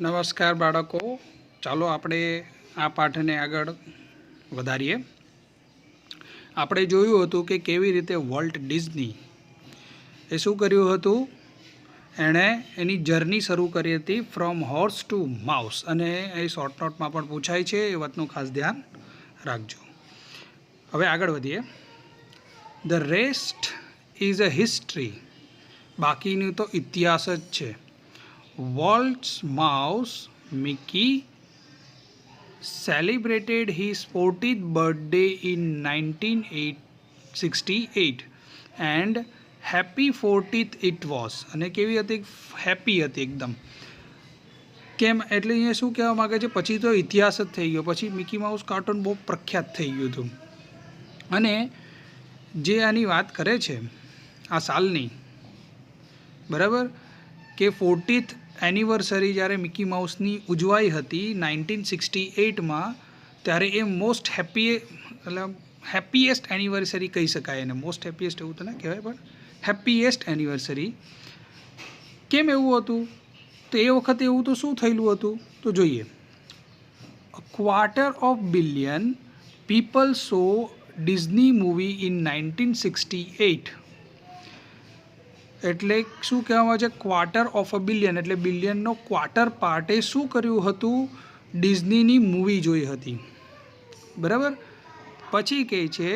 નમસ્કાર બાળકો, ચાલો આપણે આ પાઠને આગળ વધારીએ. આપણે જોયું હતું કે કેવી રીતે વોલ્ટ ડિઝની એ શું કર્યું હતું. એણે એની જર્ની શરૂ કરી હતી ફ્રોમ હોર્સ ટુ માઉસ, અને એ શોર્ટ નોટમાં પણ પૂછાય છે, એ વાતનું ખાસ ધ્યાન રાખજો. હવે આગળ વધીએ. The rest is a history, બાકીનું તો ઇતિહાસ જ છે. Walt's mouse Mickey celebrated his 40th birthday in 1968 and happy 40th it was. અને કેવી હતી? હેપી હતી એકદમ. કેમ? એટલે અહીંયા શું કહેવા માગે છે, પછી તો ઇતિહાસ જ થઈ ગયો, પછી મિકી માઉસ કાર્ટૂન બહુ પ્રખ્યાત થઈ ગયું હતું. અને જે આની વાત કરે છે આ સાલની, બરાબર, કે 40th એનિવર્સરી જ્યારે મિકી માઉસની ઉજવાઈ હતી 1968માં, ત્યારે એ મોસ્ટ હેપીએસ્ટ એનિવર્સરી કહી શકાય એને. મોસ્ટ હેપીએસ્ટ એવું તો ના કહેવાય, પણ હેપીએસ્ટ એનિવર્સરી. કેમ એવું હતું? તો એ વખતે એવું તો શું થયેલું હતું તો જોઈએ. 250 million people saw Disney movie in 1968. એટલે શું કહેવામાં આવે છે? 250 million, એટલે બિલિયનનો ક્વાર્ટર પાર્ટે શું કર્યું હતું? ડિઝનીની મૂવી જોઈ હતી, બરાબર. પછી કહે છે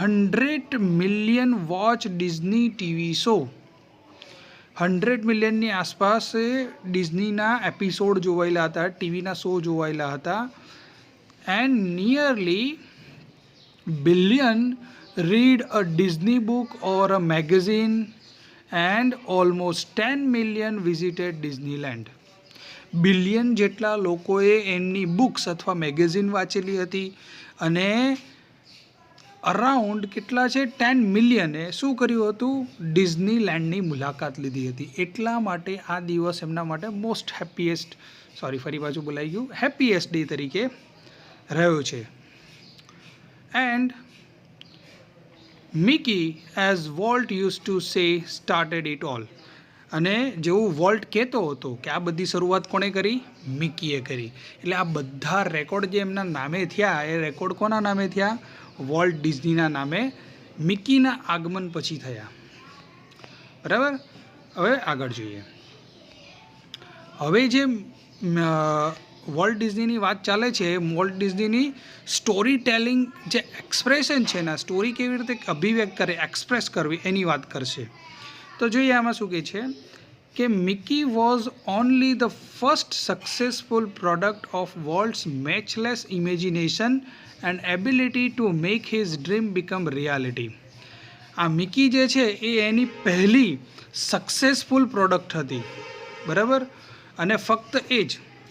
100 million watch Disney TV show. 100 મિલિયનની આસપાસ ડિઝનીના એપિસોડ જોવાયેલા હતા, ટીવીના શો જોવાયેલા હતા. And nearly billion read a Disney book or a magazine and almost 10 million visited Disneyland. Billion જેટલા લોકોએ એમની બુક્સ અથવા મેગેઝિન વાંચેલી હતી, અને અરાઉન્ડ કેટલા છે 10 મિલિયને શું કર્યું હતું? ડિઝનીલેન્ડની મુલાકાત લીધી હતી. એટલા માટે આ દિવસ એમના માટે મોસ્ટ હેપીએસ્ટ, ફરી પાછું બોલાઈ ગયું, હેપીએસ્ટ ડે તરીકે રહ્યો છે. And Mickey, as volt use to સે, સ્ટાર્ટેડ ઇટ ઓલ. અને જેવું વોલ્ટ કહેતો હતો કે આ બધી શરૂઆત કોણે કરી? મિકીએ કરી. એટલે આ બધા રેકોર્ડ જે એમના નામે થયા, એ રેકોર્ડ કોના નામે થયા? વોલ્ટ ડિઝનીના નામે, મિકીના આગમન પછી થયા, બરાબર. હવે આગળ જોઈએ. હવે જે વોલ્ટ ડિઝનીની વાત ચાલે છે, વોલ્ટ ડિઝનીની સ્ટોરી ટેલિંગ જે એક્સપ્રેશન છે ને, સ્ટોરી કેવી રીતે અભિવ્યક્ત કરે, એક્સપ્રેસ કરવી, એની વાત કરશે. તો જોઈએ આમાં શું કહે છે કે Mickey was only the first successful product of Walt's matchless imagination and ability to make his dream become reality. આ મિકી જે છે એ એની પહેલી સક્સેસફુલ પ્રોડક્ટ હતી, બરાબર. અને ફક્ત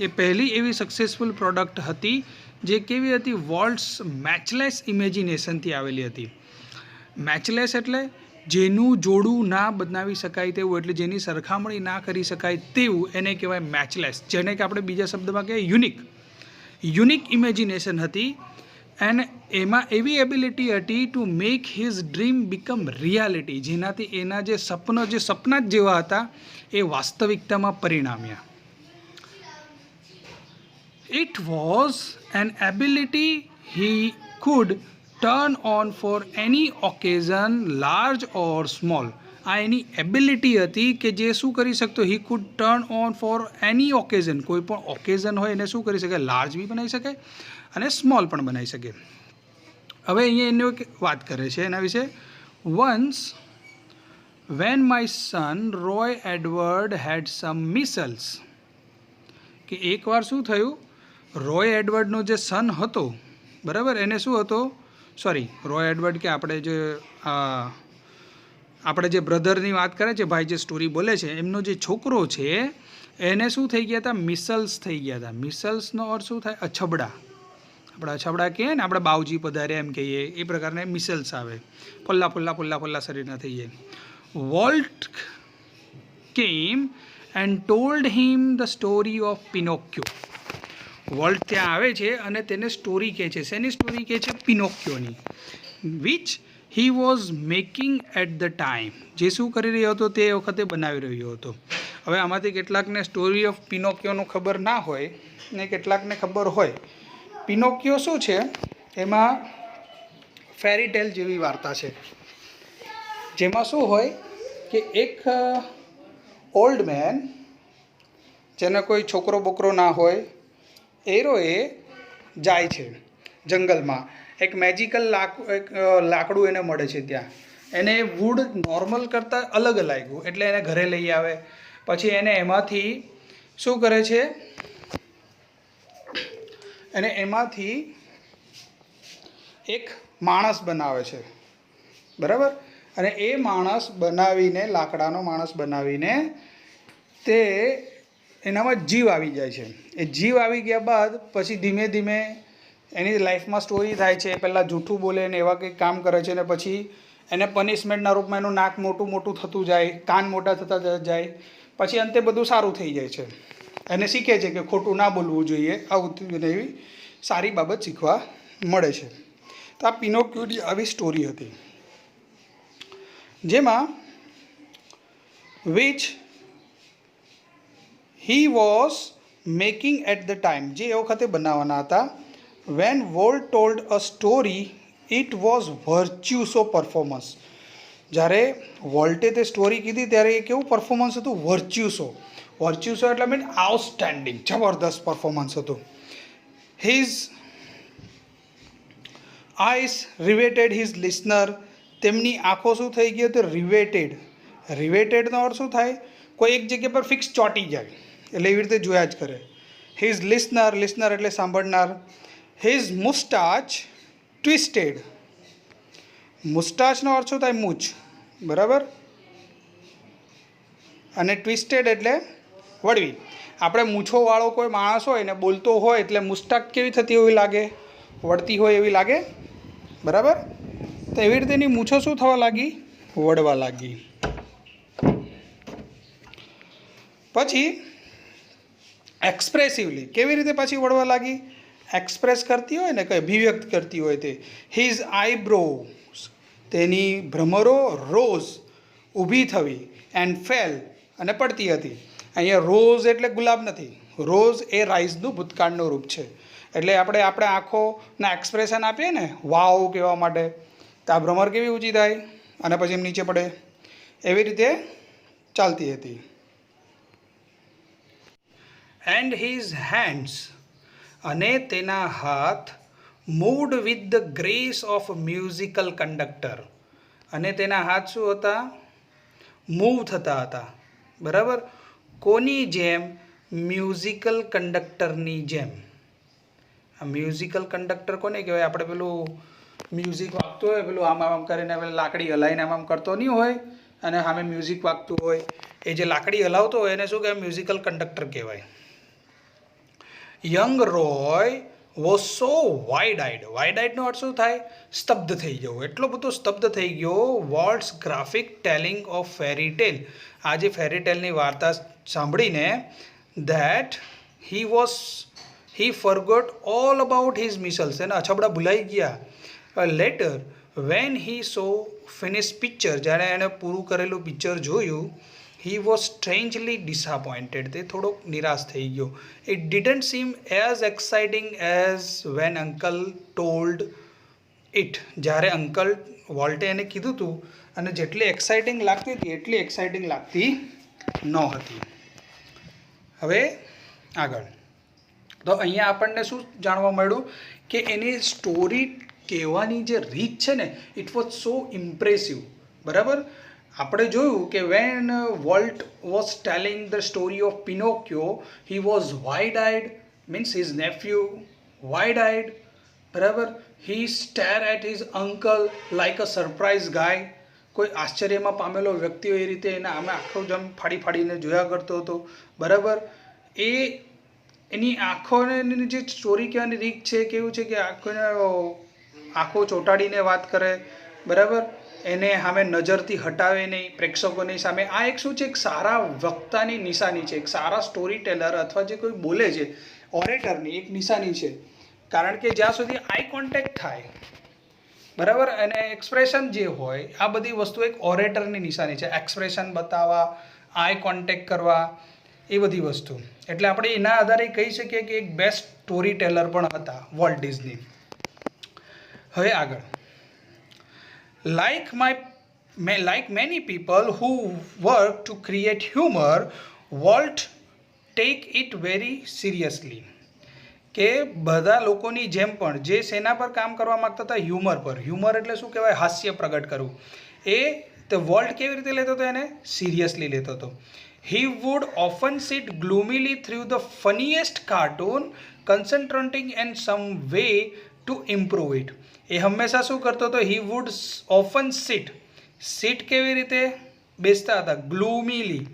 એ પહેલી એવી સક્સેસફુલ પ્રોડક્ટ હતી જે કેવી હતી? વોલ્ટ્સ મેચલેસ ઇમેજિનેશનથી આવેલી હતી. મેચલેસ એટલે જેનું જોડું ના બનાવી શકાય તેવું, એટલે જેની સરખામણી ના કરી શકાય તેવું, એને કહેવાય મેચલેસ. જેને કે આપણે બીજા શબ્દમાં કહીએ યુનિક ઇમેજિનેશન હતી. એન્ડ એમાં એવી એબિલિટી હતી two make his dream become reality, જેનાથી એના જે સપના જ જેવા હતા એ વાસ્તવિકતામાં પરિણામ્યા. It was an ability he could turn on for any occasion, large or small. આ એની એબિલિટી હતી કે જે શું કરી શકતો? He could turn on for any occasion. કોઈ પણ ઓકેઝન હોય એને શું કરી શકે? લાર્જ બી બનાવી શકે અને સ્મોલ પણ બનાવી શકે. હવે અહીંયા એની એક વાત કરે છે એના વિશે. Once when my son Roy Edward had some measles. કે એકવાર શું થયું? રોય એડવર્ડનો જે સન હતો, બરાબર, એને શું હતો? રોય એડવર્ડ કે આપણે જે બ્રધરની વાત કરે છે, ભાઈ જે સ્ટોરી બોલે છે, એમનો જે છોકરો છે એને શું થઈ ગયા હતા? મિસલ્સ થઈ ગયા હતા. મિસલ્સનો અર્થ શું થાય? અછબડા. આપણે અછબડા કહીએ ને, આપણે બાવજી પધારે એમ કહીએ, એ પ્રકારના મિસલ્સ આવે. ફલ્લા શરીરના થઈ જાય. Walt came and told him the story of Pinocchio. Walt ત્યાં આવે છે અને તેને સ્ટોરી કહે છે. શેની સ્ટોરી કહે છે? પિનોક્યોની. Which he was making at the time. જે શું કરી રહ્યો હતો તે વખતે બનાવી રહ્યો હતો. હવે આમાંથી કેટલાકને સ્ટોરી ઓફ પિનોકિયોનું ખબર ના હોય ને કેટલાકને ખબર હોય. પિનોકિયો શું છે? એમાં ફેરી ટેલ જેવી વાર્તા છે, જેમાં શું હોય કે એક ઓલ્ડ મેન, જેને કોઈ છોકરો બોકરો ના હોય, એરોએ જાય છે જંગલમાં. એક મેજિકલ લાકડું એને મળે છે ત્યાં. એને વુડ નોર્મલ કરતાં અલગ લાગ્યું એટલે એને ઘરે લઈ આવે. પછી એને એમાંથી શું કરે છે, એને એમાંથી એક માણસ બનાવે છે, બરાબર. અને એ માણસ બનાવીને, લાકડાનો માણસ બનાવીને, તે એનામાં જીવ આવી જાય છે. એ જીવ આવી ગયા બાદ પછી ધીમે ધીમે એની લાઈફમાં સ્ટોરી થાય છે. પહેલાં જૂઠું બોલે ને એવા કંઈક કામ કરે છે, ને પછી એને પનિશમેન્ટના રૂપમાં એનું નાક મોટું મોટું થતું જાય, કાન મોટા થતા જાય. પછી અંતે બધું સારું થઈ જાય છે. એને શીખે છે કે ખોટું ના બોલવું જોઈએ, આવું એવી સારી બાબત શીખવા મળે છે. તો આ પિનોકિયોની આવી સ્ટોરી હતી, જેમાં which he was making at the time, જે એ વખતે બનાવવાના હતા. When Walt told a story it was virtuoso performance. જ્યારે વોલ્ટે તે સ્ટોરી કીધી ત્યારે એ કેવું પરફોર્મન્સ હતું? વર્ચ્યુસો. વર્ચ્યુસો એટલે મીન આઉટસ્ટેન્ડિંગ, જબરદસ્ત પરફોર્મન્સ હતું. His eyes riveted his listener. તેમની આંખો શું થઈ ગઈ હતી? રિવેટેડ. રિવેટેડનો અર્થ શું થાય? કોઈ એક જગ્યા પર ફિક્સ ચોંટી જાય એટલે એવી રીતે જોયા જ કરે. હિઝ લિસનર, લિસનર એટલે સાંભળનાર. His મુસ્ટાચ twisted. મુસ્ટાચનો અર્થ શું થાય? મૂછ, બરાબર. અને ટ્વિસ્ટેડ એટલે વળવી. આપણે મૂછોવાળો કોઈ માણસ હોય ને બોલતો હોય એટલે મુસ્ટાક કેવી થતી એવી લાગે? વળતી હોય એવી લાગે, બરાબર. તો એવી રીતે એની મૂછો શું થવા લાગી? વળવા લાગી. પછી એક્સપ્રેસિવલી કેવી રીતે પાછી વળવા લાગી? એક્સપ્રેસ કરતી હોય ને, કંઈ અભિવ્યક્ત કરતી હોય તે. હિઝ આઈબ્રોઝ, તેની ભ્રમરો રોઝ ઊભી થવી, એન્ડ ફેલ અને પડતી હતી. અહીંયા રોઝ એટલે ગુલાબ નથી, રોઝ એ રાઈઝનું ભૂતકાળનું રૂપ છે. એટલે આપણે આંખોના એક્સપ્રેશન આપીએ ને વાવ કહેવા માટે, તો આ ભ્રમર કેવી ઊંચી થાય અને પછી એમ નીચે પડે, એવી રીતે ચાલતી હતી. એન્ડ હિઝ હેન્ડ્સ, અને તેના હાથ, moved with the grace of musical conductor, અને તેના હાથ શું હતા? મૂવ થતા હતા, બરાબર. કોની જેમ? મ્યુઝિકલ કંડક્ટરની જેમ. આ મ્યુઝિકલ કંડક્ટર કોને કહેવાય? આપણે પેલું મ્યુઝિક વાગતું હોય, પેલું આમ કરીને પેલા લાકડી હલાવીને આમ કરતો નહીં હોય અને સામે મ્યુઝિક વાગતું હોય, એ જે લાકડી હલાવતો હોય એને શું કહેવાય? મ્યુઝિકલ કંડક્ટર કહેવાય. Young Roy was so wide eyed. Wide આઈડનો અર્થ શું થાય? સ્તબ્ધ થઈ જવું. એટલો બધો સ્તબ્ધ થઈ ગયો. Walt's graphic telling of fairy tale, આ જે ફેરી ટેલની વાર્તા સાંભળીને, that he forgot all about his measles, એના અછબડા ભૂલાઈ ગયા. Later when he saw finish picture, જ્યારે એણે પૂરું કરેલું પિક્ચર જોયું, હી વોઝ સ્ટ્રેન્જલી ડિસઅપોઇન્ટેડ, તે થોડોક નિરાશ થઈ ગયો. It didn't seem as exciting as when uncle told it, જ્યારે અંકલ વોલ્ટે એને કીધું હતું અને જેટલી એક્સાઇટિંગ લાગતી હતી એટલી એક્સાઇટિંગ લાગતી ન હતી. હવે આગળ તો અહીંયા આપણને શું જાણવા મળ્યું કે એની સ્ટોરી કહેવાની જે રીત છે ને, ઇટ વોઝ સો ઇમ્પ્રેસિવ, બરાબર. આપણે જોયું કે when Walt was telling the story of Pinocchio, he was wide eyed, means his nephew wide eyed, બરાબર. He stare at his uncle like a surprise guy. કોઈ આશ્ચર્યમાં પામેલો વ્યક્તિ એ રીતે એને આમે આખો જમ ફાડી ફાડીને જોયા કરતો હતો, બરાબર. એની આંખોની જે સ્ટોરી કહેવાની રીત છે, કેવું છે કે આંખો ચોંટાડીને વાત કરે, બરાબર. એને સામે નજરથી હટાવે નહીં પ્રેક્ષકોની સામે. આ એક શું છે? એક સારા વક્તાની નિશાની છે, એક સારા સ્ટોરી ટેલર અથવા જે કોઈ બોલે છે ઓરેટરની એક નિશાની છે. કારણ કે જ્યાં સુધી આઈ કોન્ટેક્ટ થાય, બરાબર, અને એક્સપ્રેશન જે હોય, આ બધી વસ્તુ એક ઓરેટરની નિશાની છે. એક્સપ્રેશન બતાવવા, આઈ કોન્ટેક્ટ કરવા, એ બધી વસ્તુ. એટલે આપણે એના આધારે કહી શકીએ કે એક બેસ્ટ સ્ટોરી ટેલર પણ હતા વોલ્ટ ડિઝની. હવે આગળ, like many people who work to create humor, Walt take it very seriously. કે બધા લોકોની જેમ પણ જે શેના પર કામ કરવા માગતા હતા, હ્યુમર પર. હ્યુમર એટલે શું કહેવાય? હાસ્ય પ્રગટ કરવું. એ તો વોલ્ટ કેવી રીતે લેતો હતો? એને સિરિયસલી લેતો હતો. He would often sit gloomily through the funniest cartoon, concentrating in some way to improve it. એ હંમેશા શું કરતો હતો? He would often sit કેવી રીતે બેસતા હતા? ગ્લુમીલી.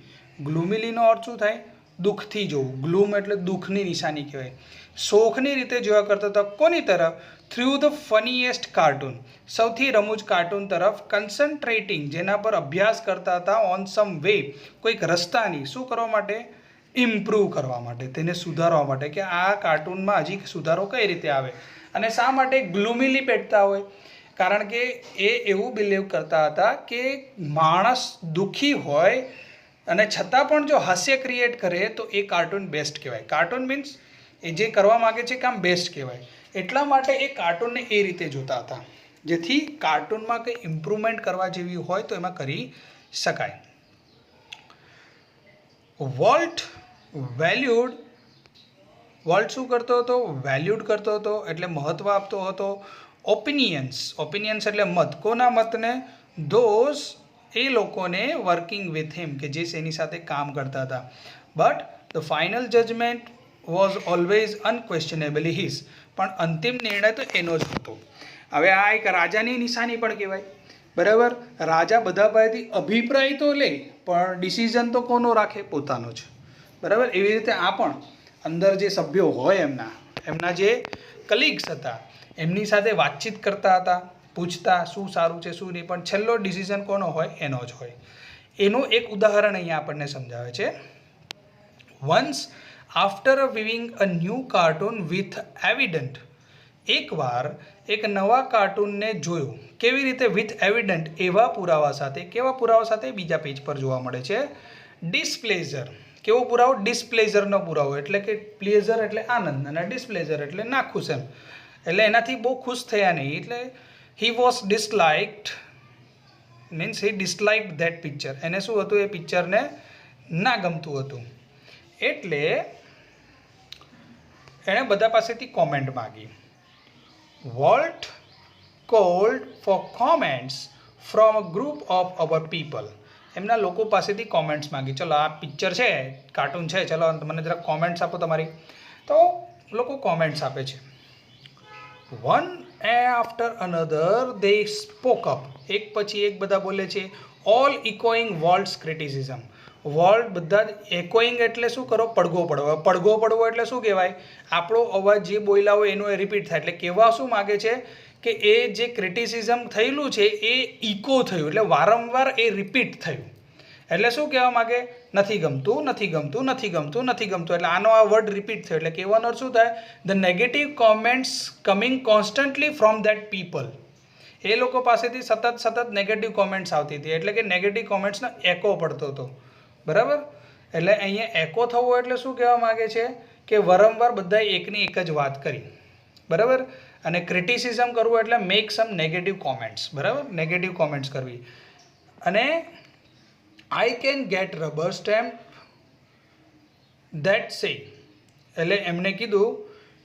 ગ્લુમીલીનો અર્થ શું થાય? દુઃખથી જોવું. ગ્લૂમ એટલે દુઃખની નિશાની કહેવાય. શોખની રીતે જોયા કરતો હતો. કોની તરફ? થ્રુ ધ ફનીએસ્ટ કાર્ટૂન, સૌથી રમૂજ કાર્ટૂન તરફ. કન્સન્ટ્રેટિંગ, જેના પર અભ્યાસ કરતા હતા. ઓન સમ વે, કોઈક રસ્તાની. શું કરવા માટે? ઇમ્પ્રૂવ કરવા માટે, તેને સુધારવા માટે, કે આ કાર્ટૂનમાં હજી સુધારો કઈ રીતે આવે. અને શા માટે ગ્લુમીલી બેઠતા હોય? કારણ કે એ એવું બિલીવ કરતા હતા કે માણસ દુઃખી હોય અને છતાં પણ જો હાસ્ય ક્રિએટ કરે તો એ કાર્ટૂન બેસ્ટ કહેવાય. કાર્ટૂન મીન્સ એ જે કરવા માગે છે કામ બેસ્ટ કહેવાય. એટલા માટે એ કાર્ટૂનને એ રીતે જોતા હતા, જેથી કાર્ટૂનમાં કંઈ ઇમ્પ્રુવમેન્ટ કરવા જેવી હોય તો એમાં કરી શકાય. વોલ્ટ શું કરતો હતો? વેલ્યુડ કરતો હતો, એટલે મહત્ત્વ આપતો હતો. ઓપિનિયન્સ એટલે મત. કોના મતને? ધોઝ, એ લોકોને વર્કિંગ વિથ હિમ, કે જે એની સાથે કામ કરતા હતા. But the final judgement was always unquestionably his, પણ અંતિમ નિર્ણય તો એનો જ હતો. હવે આ એક રાજાની નિશાની પણ કહેવાય. બરાબર? રાજા બધા પાસેથી અભિપ્રાય તો લે, પણ ડિસિઝન તો કોનો રાખે? પોતાનો જ. બરાબર? એવી રીતે આ પણ અંદર જે સભ્યો હોય એમના જે કલીગ્સ હતા, એમની સાથે વાતચીત કરતા હતા, પૂછતા શું સારું છે શું નહીં, પણ છેલ્લો ડિસિઝન કોનો હોય? એનો જ હોય. એનું એક ઉદાહરણ અહીંયા આપણને સમજાવે છે. Once after viewing a new cartoon with evident, એકવાર એક નવા કાર્ટૂનને જોયું. કેવી રીતે? વિથ એવિડન્ટ, એવા પુરાવા સાથે. કેવા પુરાવા સાથે? બીજા પેજ પર જોવા મળે છે. ડિસપ્લેઝર. કેવો પુરાવો? ડિસપ્લેઝરનો પુરાવો. એટલે કે પ્લેઝર એટલે આનંદ અને ડિસપ્લેઝર એટલે નાખુશ એમ. એટલે એનાથી બહુ ખુશ થયા નહીં. એટલે he was disliked, means he disliked that picture. એને શું હતું? એ પિક્ચરને ના ગમતું હતું. એટલે એણે બધા પાસેથી કોમેન્ટ માગી. Walt called for comments from a group of our people. એમના લોકો પાસેથી કોમેન્ટ્સ માગી. ચલો આ પિક્ચર છે, કાર્ટૂન છે, ચલો મને જરાક કોમેન્ટ્સ આપો તમારી. તો લોકો કોમેન્ટ્સ આપે છે. One after another they spoke up. એક પછી એક બધા બોલે છે. All echoing Walt's criticism. Walt બધા જ એકોઈંગ એટલે શું કરો? પડઘો પડવો. પડઘો પડવો એટલે શું કહેવાય? આપણો અવાજ જે બોલ્યા હોય એનો એ રિપીટ થાય. એટલે કહેવા શું માગે છે? કે એ જે ક્રિટિસિઝમ થયેલું છે એ ઇકો થયું, એટલે વારંવાર એ રિપીટ થયું. એટલે શું કહેવા માગે? નથી ગમતું, નથી ગમતું, નથી ગમતું, નથી ગમતું. એટલે આનો આ વર્ડ રિપીટ થયો. એટલે કહેવાનો અર્થ શું થાય? The negative comments coming constantly from that people. એ લોકો પાસેથી સતત નેગેટિવ કોમેન્ટ્સ આવતી હતી. એટલે કે નેગેટિવ કોમેન્ટ્સનો એકો પડતો હતો. બરાબર? એટલે અહીંયા એકો થવો એટલે શું કહેવા માગે છે? કે વારંવાર બધાએ એકની એક જ વાત કરી. બરાબર? અને ક્રિટિસિઝમ કરવું એટલે મેક સમ નેગેટિવ કોમેન્ટ્સ. બરાબર? નેગેટિવ કોમેન્ટ્સ કરવી. અને I can get rubber stamp that સે, એટલે એમને કીધું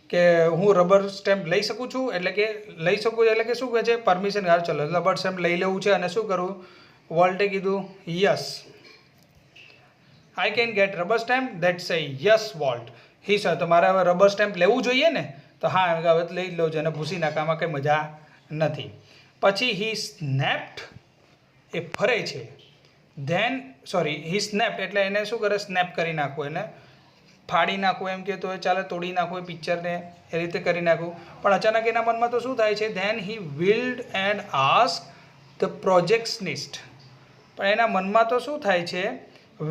કે હું રબર સ્ટેમ્પ લઈ શકું છું. એટલે કે લઈ શકું એટલે કે શું કહે છે? પરમિશન. હા ચલો રબર સ્ટેમ્પ લઈ લેવું છે. અને શું કરવું? વોલ્ટે કીધું yes, I can get rubber stamp that say yes volt. He sir, તમારે હવે રબર સ્ટેમ્પ લેવું જોઈએ ને? તો હા, હવે લઈ લો છો. અને ભૂસી નાખવામાં કંઈ મજા નથી. પછી હી સ્નેપ્ડ, એ ફરે છે. હી સ્નેપ્ડ એટલે એને શું કરે? સ્નેપ કરી નાખવું, એને ફાડી નાખવું એમ કે તો ચાલે, તોડી નાખવું એ પિક્ચરને, એ રીતે કરી નાખવું. પણ અચાનક એના મનમાં તો શું થાય છે? Then he wheeled and ask the projectionist. પણ એના મનમાં તો શું થાય છે?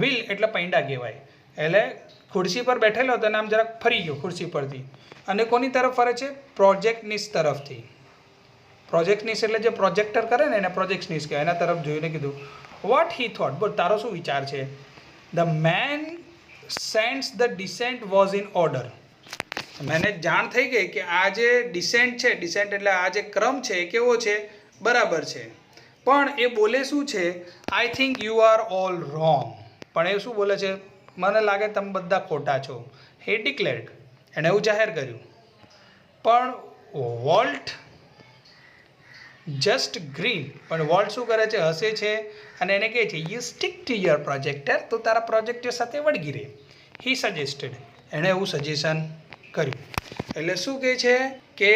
વિલ એટલે પૈંડા કહેવાય. એટલે ખુરશી પર બેઠેલો હતો અને આમ જરાક ફરી ગયો ખુરશી પરથી. અને કોની તરફ ફરે છે? પ્રોજેક્ટનિસ્ટ તરફથી. પ્રોજેક્ટનિસ્ટ એટલે જે પ્રોજેક્ટર કરે ને એને પ્રોજેક્ટનિસ્ટ કહેવાય. એના તરફ જોઈને કીધું વોટ હી થોટ. બોલ, તારો શું વિચાર છે? The man sense the dissent was in order. મને જાણ થઈ ગઈ કે આ જે ડિસેન્ટ છે, ડિસેન્ટ એટલે આ જે ક્રમ છે એ કેવો છે, બરાબર છે. પણ એ બોલે શું છે, I think you are all wrong. પણ એ શું બોલે છે, મને લાગે તમે બધા ખોટા છો. હી ડિક્લેર્ડ, એણે એવું જાહેર કર્યું. પણ વોલ્ટ જસ્ટ ગ્રીન, પણ વોલ્ટ શું કરે છે, હસે છે અને એને કહે છે you stick to your projector, તો તારા પ્રોજેક્ટર સાથે વળગી રહે. હી સજેસ્ટેડ, એણે એવું સજેશન કર્યું. એટલે શું કહે છે કે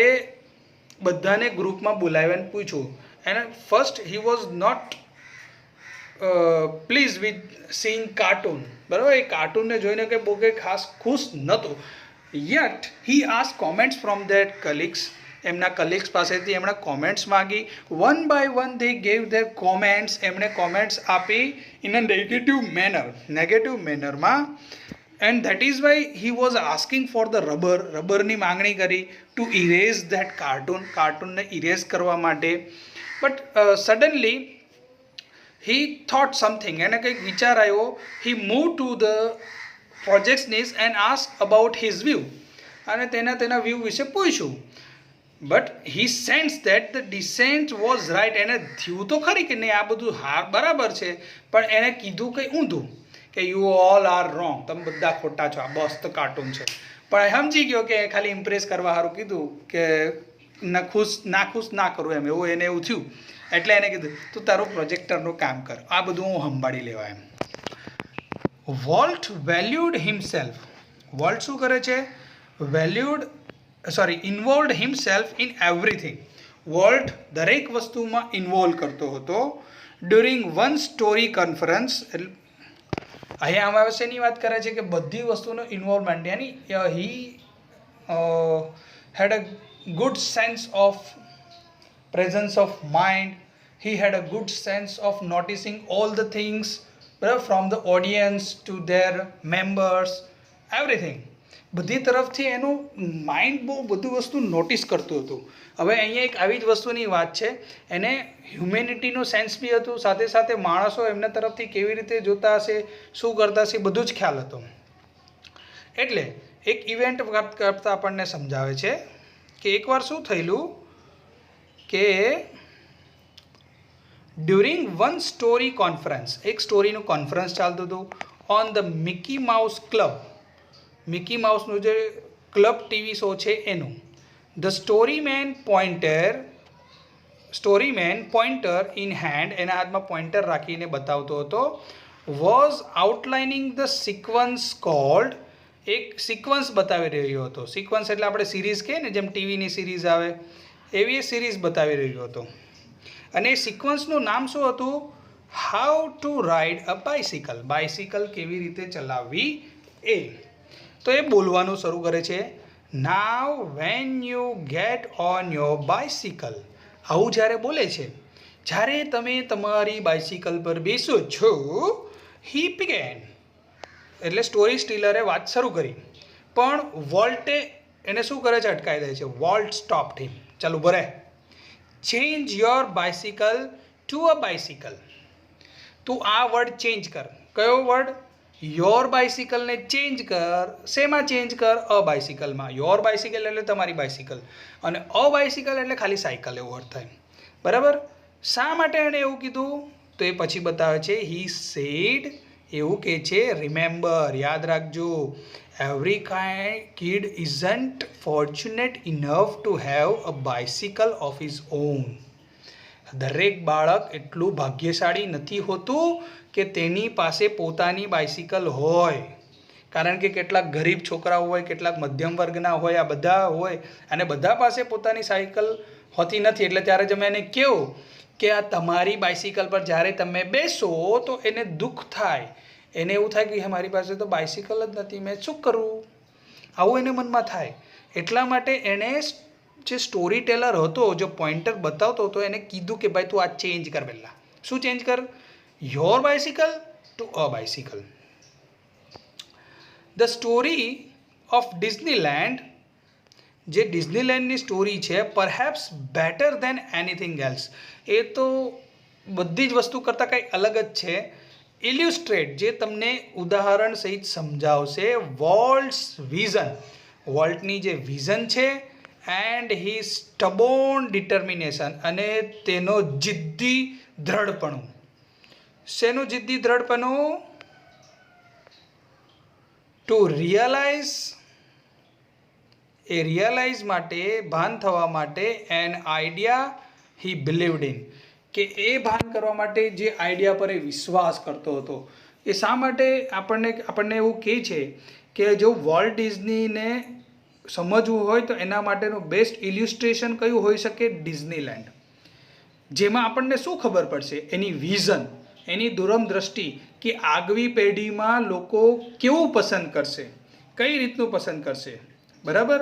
બધાને ગ્રુપમાં બોલાવીને પૂછ્યું. અને first he was not please with seeing cartoon, બરાબર, એ કાર્ટૂનને જોઈને કે બહુ કંઈ ખાસ ખુશ નહોતો. Yet he ask comments from that colleagues, એમના કલીગ્સ પાસેથી એમણે કોમેન્ટ્સ માગી. One by one they gave their comments, એમણે કોમેન્ટ્સ આપી ઇન અ નેગેટિવ મેનરમાં. And that is why he was asking for the રબરની માંગણી કરી ટુ ઇરેઝ ધેટ કાર્ટૂનને ઇરેઝ કરવા માટે. But suddenly he thought something, એને કંઈક વિચાર આવ્યો. He move to the projectionist and ask about his view, અને તેના વ્યૂ વિશે પૂછ્યું. But he sense that the dissent was right, એને થયું તો ખરી કે નહીં આ બધું બરાબર છે, પણ એને કીધું કંઈ ઊંધું કે યુ ઓલ આર રોંગ, તમે બધા ખોટા છો, આ બસ તો કાર્ટૂન છે. પણ એ સમજી ગયો કે ખાલી ઇમ્પ્રેસ કરવા સારું કીધું કે નાખુશ ના કરું એમ, એવું એને એવું થયું. એટલે એને કીધું તું તારું પ્રોજેક્ટરનું કામ કર, આ બધું હું સંભાળી લેવા એમ. વોલ્ટ વેલ્યુડ હિમસેલ્ફ, વોલ્ટ શું કરે છે, involved himself in everything. Volt દરેક વસ્તુમાં ઇન્વોલ્વ કરતો હતો. ડ્યુરિંગ વન સ્ટોરી કોન્ફરન્સ, અહીંયા આમાં શેની વાત કરે છે કે બધી વસ્તુનો ઇન્વોલ્વમેન્ટ, યાની he had a good sense of presence of mind, he had a good sense of noticing all the things, બરાબર, from the audience to their members, everything. બધી તરફથી એનું માઇન્ડ બહુ બધું વસ્તુ નોટિસ કરતું હતું. હવે અહીંયા એક આવી જ વસ્તુની વાત છે, એને હ્યુમેનિટીનું સેન્સ બી હતું, સાથે સાથે માણસો એમના તરફથી કેવી રીતે જોતા હશે, શું કરતા હશે, બધું જ ખ્યાલ હતો. એટલે એક ઇવેન્ટ કરતા આપણને સમજાવે છે કે એકવાર શું થયેલું કે ડ્યુરિંગ વન સ્ટોરી કોન્ફરન્સ, એક સ્ટોરીનું કોન્ફરન્સ ચાલતું હતું on the Mickey Mouse club. Mickey માઉસનું જે ક્લબ ટીવી શો છે એનું. The storyman pointer in hand, એના હાથમાં પોઇન્ટર રાખીને બતાવતો હતો. Was outlining the sequence called, એક સિક્વન્સ બતાવી રહ્યો હતો. સિક્વન્સ એટલે આપણે સિરીઝ કહીએ ને, જેમ ટીવીની સિરીઝ આવે એવી એ સિરીઝ બતાવી રહ્યો હતો. અને એ સિક્વન્સનું નામ શું હતું, how to ride a bicycle, bicycle કેવી રીતે ચલાવવી એ. તો એ બોલવાનું શરૂ કરે છે. Now when you get on your bicycle, આવું જ્યારે બોલે છે, જ્યારે તમે તમારી બાઇસિકલ પર બેસો છો. હી બિગેન, એટલે સ્ટોરી સ્ટીલરે વાત શરૂ કરી. પણ વોલ્ટે એને શું કરે છે, અટકાવી દે છે. વોલ્ટ સ્ટોપ્ડ હિમ, ચાલ ઊભો રહે. Change your bicycle to a bicycle, તું આ વર્ડ ચેન્જ કર. કયો વર્ડ, યોર બાઇસિકલને ચેન્જ કર. શેમાં ચેન્જ કર, અ બાઇસિકલમાં. યોર બાઇસિકલ એટલે તમારી બાઇસિકલ, અને અ બાઇસિકલ એટલે ખાલી સાયકલ, એવો અર્થ થાય, બરાબર. શા માટે એણે એવું કીધું તો એ પછી બતાવે છે. હી સેડ, એવું કહે છે, રિમેમ્બર, યાદ રાખજો, every kid isn't fortunate enough to have a bicycle of his own. દરેક બાળક એટલું ભાગ્યશાળી નથી હોતું કે તેની પાસે પોતાની બાઇસિકલ હોય. કારણ કે કેટલાક ગરીબ છોકરાઓ હોય, કેટલાક મધ્યમ વર્ગના હોય, આ બધા હોય, અને બધા પાસે પોતાની સાયકલ હોતી નથી. એટલે ત્યારે જ અમે એને કહું કે આ તમારી બાઇસિકલ પર જ્યારે તમે બેસો તો એને દુઃખ થાય, એને એવું થાય કે મારી પાસે તો બાઇસિકલ જ નથી, મેં શું કરવું, આવું એને મનમાં થાય. એટલા માટે એણે જે સ્ટોરી ટેલર હતો, જો પોઇન્ટર બતાવતો હતો, એને કીધું કે ભાઈ તું આ ચેન્જ કર. પહેલાં શું ચેન્જ કર, your bicycle to a bicycle. The story of Disneyland, જે ડિઝનીલેન્ડની સ્ટોરી છે, perhaps better than anything else, એ તો બધી જ વસ્તુ કરતાં કંઈ અલગ જ છે. ઇલ્યુસ્ટ્રેટ, જે તમને ઉદાહરણ સહિત સમજાવશે વોલ્ટ્સ વિઝન, વોલ્ટની જે વિઝન છે, એન્ડ હી સ્ટબોર્ન ડિટર્મિનેશન, અને તેનો જિદ્દી દ્રઢપણું. શેનું જિદ્દી દ્રઢપણું? ટુ રિયલાઇઝ, એ રિયલાઇઝ માટે, ભાન થવા માટે, an idea he believed in, કે એ ભાન કરવા માટે જે આઈડિયા પર એ વિશ્વાસ કરતો હતો. એ શા માટે આપણને એવું કહે છે કે જો વોલ્ટ ડિઝનીને સમજવું હોય તો એના માટેનું બેસ્ટ ઇલ્યુસ્ટ્રેશન કયું હોઈ શકે? ડિઝનીલેન્ડ. જેમાં આપણને શું ખબર પડશે? એની વિઝન, એની દૂરંદ્રષ્ટિ, કે આગવી પેઢીમાં લોકો કેવું પસંદ કરશે, કઈ રીતનું પસંદ કરશે, બરાબર.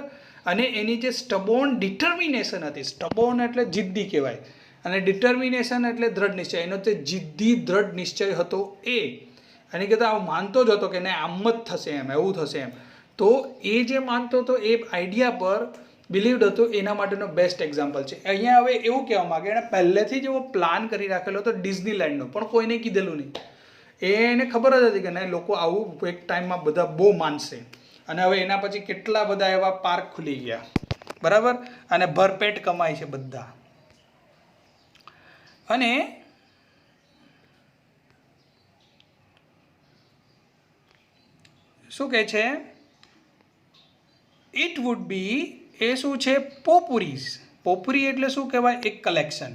અને એની જે સ્ટબોર્ન ડિટર્મિનેશન હતી, સ્ટબોર્ન એટલે જિદ્દી કહેવાય, અને ડિટર્મિનેશન એટલે દ્રઢ નિશ્ચય, એનો તે જિદ્દી દ્રઢ નિશ્ચય હતો એ, અને કહેતા આવું માનતો જ હતો કે નહીં આમ જ થશે, એમ એવું થશે એમ. તો એ જે માનતો હતો એ આઈડિયા પર બિલીવડ હતો, એના માટેનો બેસ્ટ એક્ઝામ્પલ છે. અહીંયા હવે એવું કહેવા માગે એણે પહેલેથી જ એવો પ્લાન કરી રાખેલો હતો ડિઝનીલેન્ડનો, પણ કોઈને કીધેલું નહીં. એને ખબર જ હતી કે નહીં લોકો આવું એક ટાઈમમાં બધા બહુ માનશે, અને હવે એના પછી કેટલા બધા એવા પાર્ક ખુલી ગયા, બરાબર, અને ભરપેટ કમાય છે બધા. અને શું કહે છે? ઇટ વુડ બી, એ શું છે? પોપુરીઝ. પોપુરી એટલે શું કહેવાય? એક કલેક્શન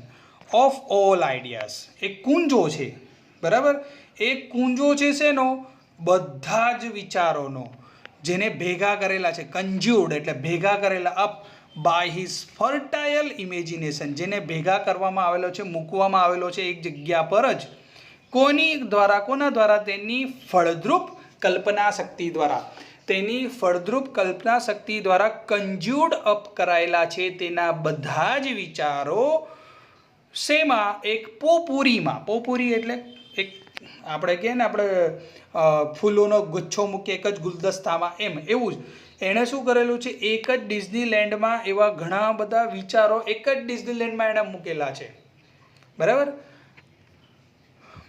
ઓફ ઓલ આઈડિયાઝ, એક કુંજો છે, બરાબર. એ કુંજો છે શેનો? બધા જ વિચારોનો, જેને ભેગા કરેલા છે, કન્જ્યુડ એટલે ભેગા કરેલા, up by his fertile imagination, જેને ભેગા કરવામાં આવેલો છે, મૂકવામાં આવેલો છે એક જગ્યા પર જ. કોની દ્વારા? કોના દ્વારા? તેની ફળદ્રુપ કલ્પના શક્તિ દ્વારા. તેની ફળદ્રુપ કલ્પના શક્તિ દ્વારા કન્જ્યુડ અપ કરાયેલા છે તેના બધા જ વિચારો. શેમાં? એક પોપુરીમાં. પોપુરી એટલે એક આપણે કહીએ ને, આપણે ફૂલોનો ગુચ્છો મૂકીએ એક જ ગુલદસ્તામાં, એમ એવું જ એણે શું કરેલું છે? એક જ ડિઝનીલેન્ડમાં એવા ઘણા બધા વિચારો એક જ ડિઝનીલેન્ડમાં એણે મૂકેલા છે, બરાબર.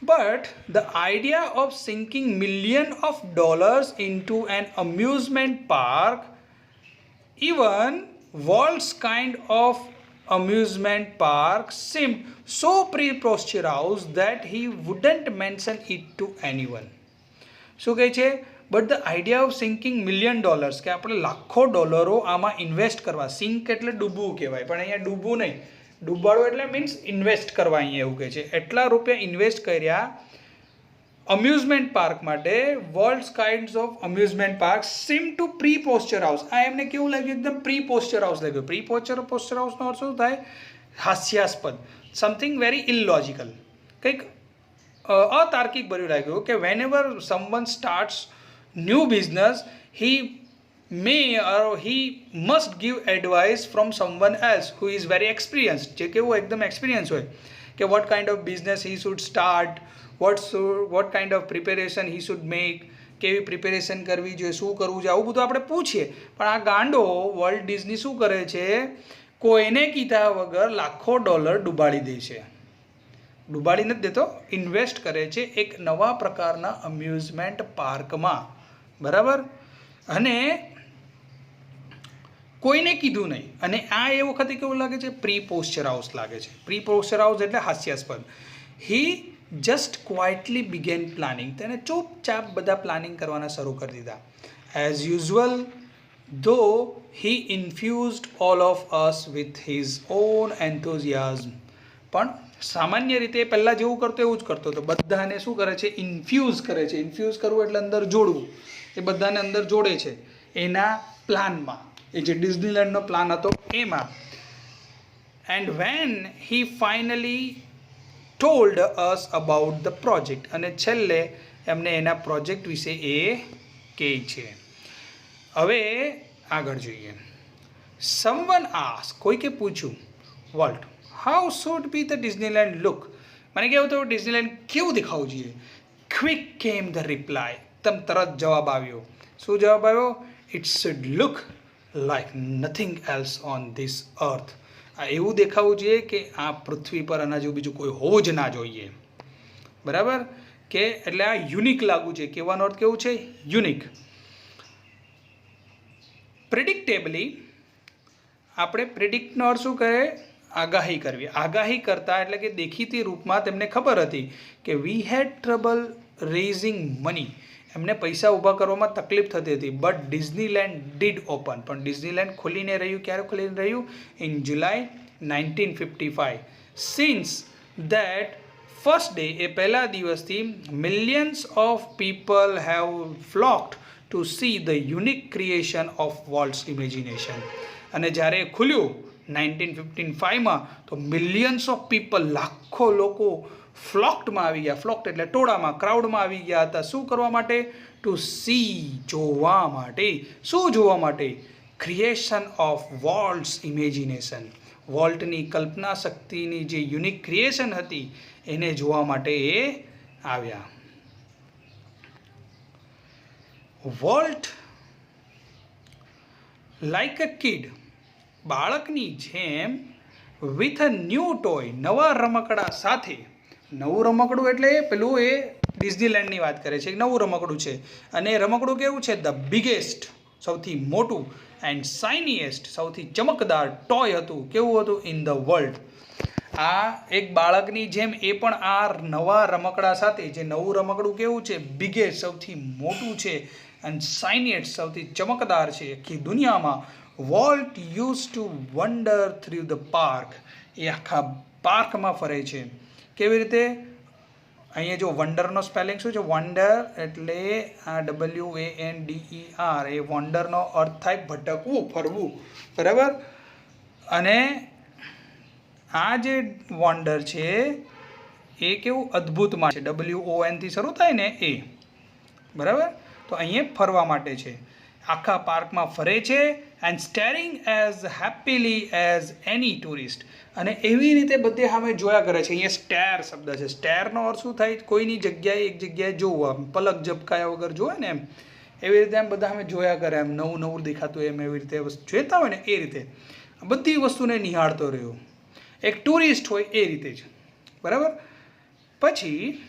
But the idea of sinking $1,000,000 into an amusement park, even Walt's kind of amusement park seemed so preposterous that he wouldn't mention it to anyone. શું કહે છે? But the idea of sinking $1,000,000, કે આપણે લાખો ડોલરો આમાં ઇન્વેસ્ટ કરવા. Sink એટલે ડૂબવું કહેવાય, પણ અહીંયા ડૂબવું નહીં, ડૂબાડવું એટલે મીન્સ ઇન્વેસ્ટ કરવા. અહીંયા એવું કહે છે એટલા રૂપિયા ઇન્વેસ્ટ કર્યા અમ્યુઝમેન્ટ પાર્ક માટે. World's kinds of amusement park sim two pre posture house. આ એમને કેવું લાગ્યું? એકદમ પ્રી પોસ્ચર હાઉસ લાગ્યું. પ્રી પોસ્ચર હાઉસનો અર્થ શું થાય? હાસ્યાસ્પદ, સમથિંગ વેરી ઇલોજિકલ, કંઈક અતાર્કિક ભર્યું લાગ્યું. કે whenever someone starts new business, he may or he must give advice from someone else who is very experienced, જે કેવું એકદમ એક્સપિરિયન્સ હોય, કે what kind of business he should start, what kind of preparation he should make, કેવી preparation કરવી જોઈએ, શું કરવું જોઈએ, આવું બધું આપણે પૂછીએ. પણ આ ગાંડો વોલ્ટ ડિઝની શું કરે છે? કોઈને કીધા વગર લાખો ડોલર ડૂબાડી દે છે. ડૂબાડી નથી દેતો, ઇન્વેસ્ટ કરે છે એક નવા પ્રકારના અમ્યુઝમેન્ટ પાર્કમાં, બરાબર. અને કોઈને કીધું નહીં. અને આ એ વખતે કેવું લાગે છે? પ્રી પોસ્ચર હાઉસ લાગે છે. પ્રી પોસ્ચર હાઉસ એટલે હાસ્યાસ્પદ. હી જસ્ટ ક્વાઇટલી બિગેન પ્લાનિંગ. તેને ચૂપચાપ બધા પ્લાનિંગ કરવાના શરૂ કરી દીધા. As usual though he infused all of us with his own enthusiasm. પણ સામાન્ય રીતે પહેલાં જેવું કરતો એવું જ કરતો હતો. બધાને શું કરે છે? ઇન્ફ્યુઝ કરે છે. ઇન્ફ્યુઝ કરવું એટલે અંદર જોડવું. એ બધાને અંદર જોડે છે એના પ્લાનમાં, એ જે ડિઝનીલેન્ડનો પ્લાન હતો એમાં. And when he finally told us about the project, અને છેલ્લે એમને એના પ્રોજેક્ટ વિશે એ કહે છે. હવે આગળ જોઈએ. સમવન આસ્ક, કોઈકે પૂછ્યું, volt, how should be the Disneyland look? મને કેવું તો ડિઝનીલેન્ડ કેવું દેખાવું જોઈએ? ક્વિક કેમ ધ રિપ્લાય, એકદમ તરત જવાબ આવ્યો. શું જવાબ આવ્યો? It should look like nothing else on this અર્થ. આ એવું દેખાવું જોઈએ કે આ પૃથ્વી પર આના જેવું બીજું કોઈ હોવું જ ના જોઈએ, બરાબર. કે એટલે આ યુનિક લાગવું છે, કહેવાનો અર્થ કેવું છે? યુનિક. પ્રિડિક્ટેબલી, આપણે પ્રિડિક્ટનો અર્થ શું કહે? આગાહી કરવી. આગાહી કરતા એટલે કે દેખીતી રૂપમાં તેમને ખબર હતી કે we had trouble raising money, એમને પૈસા ઊભા કરવામાં તકલીફ થતી હતી. બટ ડિઝનીલેન્ડ ડીડ ઓપન, પણ ડિઝનીલેન્ડ ખોલીને રહ્યું. ક્યારે ખોલીને રહ્યું? In July 1955. Since that first day, એ પહેલા દિવસથી millions of people have flocked to see the unique creation of Walt's imagination. અને જ્યારે ખુલ્યું 1955માં, તો મિલિયન્સ ઓફ પીપલ, લાખો લોકો ફ્લોક્ડમાં આવી ગયા. ફ્લોક્ડ એટલે ટોળામાં, ક્રાઉડમાં આવી ગયા હતા. શું કરવા માટે? ટુ સી, જોવા માટે. શું જોવા માટે? ક્રિએશન ઓફ વોલ્ટ્સ ઇમેજિનેશન, વોલ્ટની કલ્પના શક્તિની જે યુનિક ક્રિએશન હતી એને જોવા માટે એ આવ્યા. વોલ્ટ લાઈક અ કિડ, બાળકની જેમ, વિથ અ ન્યૂ ટોય, નવા રમકડા સાથે. નવું રમકડું એટલે પેલું એ ડિઝનીલેન્ડની વાત કરે છે, નવું રમકડું છે. અને રમકડું કેવું છે? ધ બિગેસ્ટ, સૌથી મોટું, એન્ડ શાઇનીએસ્ટ, સૌથી ચમકદાર ટોય હતું. કેવું હતું? In the world. આ એક બાળકની જેમ એ પણ આ નવા રમકડા સાથે, જે નવું રમકડું કેવું છે? બિગેસ્ટ, સૌથી મોટું છે, અને શાઇનીએસ્ટ, સૌથી ચમકદાર છે આખી દુનિયામાં. Walt use to wonder through the park, એ આખા પાર્કમાં ફરે છે. કેવી રીતે? અહીંયા જો વન્ડરનો સ્પેલિંગ શું છે? વન્ડર એટલે આ WANDER, એ વન્ડરનો અર્થ થાય ભટકવું, ફરવું, બરાબર. અને આ જે વન્ડર છે એ કેવું? અદ્ભુતમાં છે. WON થી શરૂ થાય ને એ, બરાબર. તો અહીંયા ફરવા માટે છે. આખા પાર્કમાં ફરે છે. And steering as happily as any tourist, અને એવી રીતે બધે સામે જોયા કરે છે. અહીંયા સ્ટેર શબ્દ છે. સ્ટેરનો અર્થ શું થાય? કોઈની જગ્યાએ, એક જગ્યાએ જોવું, પલક ઝબકાયા વગર જોવે ને એમ, એવી રીતે એમ બધા અમે જોયા કરે, એમ નવું નવું દેખાતું એમ, એવી રીતે જોતા હોય ને એ રીતે બધી વસ્તુને નિહાળતો રહ્યો. એક ટુરિસ્ટ હોય એ રીતે જ, બરાબર. પછી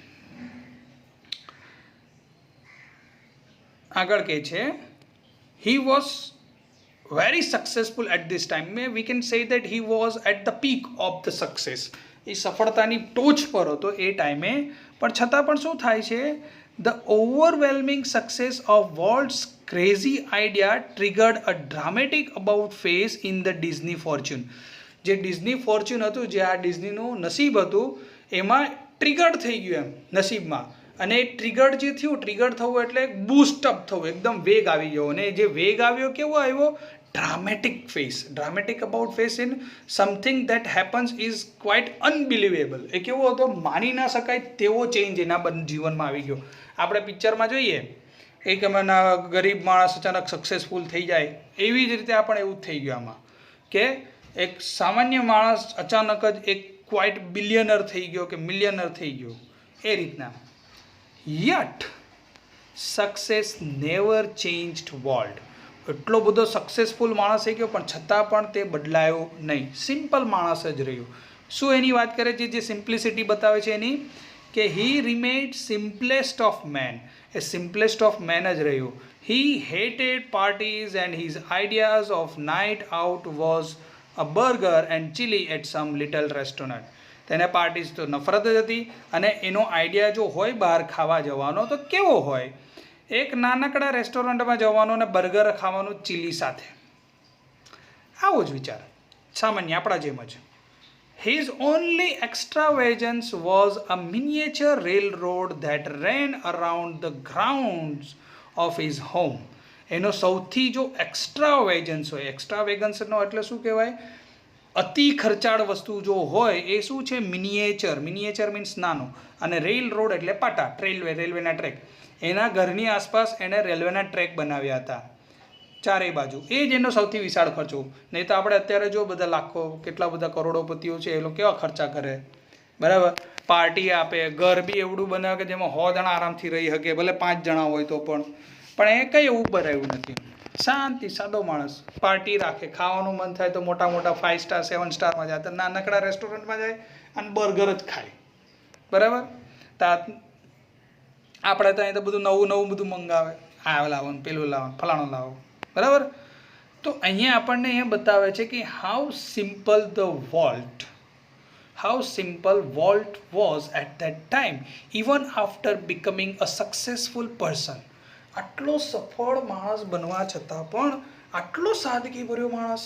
આગળ કહે છે, he was very successful at this time. We can say that he was at the peak of the success. એ સફળતાની ટોચ પર હતો એ ટાઈમે. પણ છતાં પણ શું થાય છે? The overwhelming success of Walt's crazy idea triggered a dramatic about face in the Disney fortune. જે ડિઝની ફોર્ચ્યુન હતું, જે આ ડિઝનીનું નસીબ હતું, એમાં ટ્રિગર્ડ થઈ ગયું એમ નસીબમાં. અને ટ્રિગર્ડ જે થયું, ટ્રિગર થવું એટલે બૂસ્ટઅપ થવું, એકદમ વેગ આવી ગયો. અને જે વેગ આવ્યો કેવો આવ્યો? Dramatic face. Dramatic about face in something that happens is quite unbelievable. એ કેવો હતો? માની ના શકાય તેવો ચેન્જ એના જીવનમાં આવી ગયો. આપણે પિક્ચરમાં જોઈએ એક ગરીબ માણસ અચાનક સક્સેસફુલ થઈ જાય, એવી જ રીતે આપણે એવું જ થઈ ગયું આમાં, કે એક સામાન્ય માણસ અચાનક જ એક ક્વાઇટ બિલિયનર થઈ ગયો કે મિલિયનર થઈ ગયો, એ રીતના. Yet success never changed volt. એટલો બધો સક્સેસફુલ માણસ થઈ ગયો, પણ છતાં પણ તે બદલાયો નહીં, સિમ્પલ માણસ જ રહ્યો. શું એની વાત કરે છે? જે સિમ્પ્લિસિટી બતાવે છે એની, કે he remained simplest of man. એ સિમ્પલેસ્ટ ઓફ મેન જ રહ્યો. He hated parties and his ideas of night out was a burger and chili at some little restaurant. તેને પાર્ટીઝ તો નફરત જ હતી, અને એનો આઈડિયા જો હોય બહાર ખાવા જવાનો તો કેવો હોય? એક નાનકડા રેસ્ટોરન્ટમાં જવાનો અને બર્ગર ખાવાનું ચીલી સાથે, આવો જ વિચાર, સામાન્ય આપણા જેમ જ. His only extravagance was a miniature railroad that ran around the grounds of his home. એનો સૌથી જો એક્સ્ટ્રાવેગન્સ હોય, એક્સ્ટ્રાવેગન્સનો એટલે શું કહેવાય? અતિ ખર્ચાળ વસ્તુ જો હોય એ શું છે? મિનિએચર. મિનિએચર મીન્સ નાનો, અને રેલ રોડ એટલે પાટા, રેલવેના ટ્રેક. એના ઘરની આસપાસ એણે રેલવેના ટ્રેક બનાવ્યા હતા ચારેય બાજુ. એ જ એનો સૌથી વિશાળ ખર્ચો. નહીં તો આપણે અત્યારે જો બધા લાખો, કેટલા બધા કરોડોપતિઓ છે, એ લોકો કેવા ખર્ચા કરે, બરાબર. પાર્ટી આપે, ઘર બી એવડું બનાવે કે જેમાં 100 જણા આરામથી રહી શકે, ભલે 5 જણા હોય તો પણ એ કંઈ એવું બનાવ્યું નથી. શાંતિ, સાદો માણસ પાર્ટી રાખે, ખાવાનું મન થાય તો મોટા મોટા 5 સ્ટાર 7 સ્ટારમાં જાય, તો નાનકડા રેસ્ટોરન્ટમાં જાય અને બર્ગર જ ખાય, બરાબર. આપણે તો અહીં તો બધું નવું નવું બધું મંગાવે, આ લાવો ને પેલું લાવો ને ફલાણું લાવો, બરાબર. તો અહીંયા આપણને એ બતાવે છે કે how simple Walt was at that time even after becoming a successful person. આટલો સફળ માણસ બનવા છતાં પણ આટલો સાદગીભર્યો માણસ,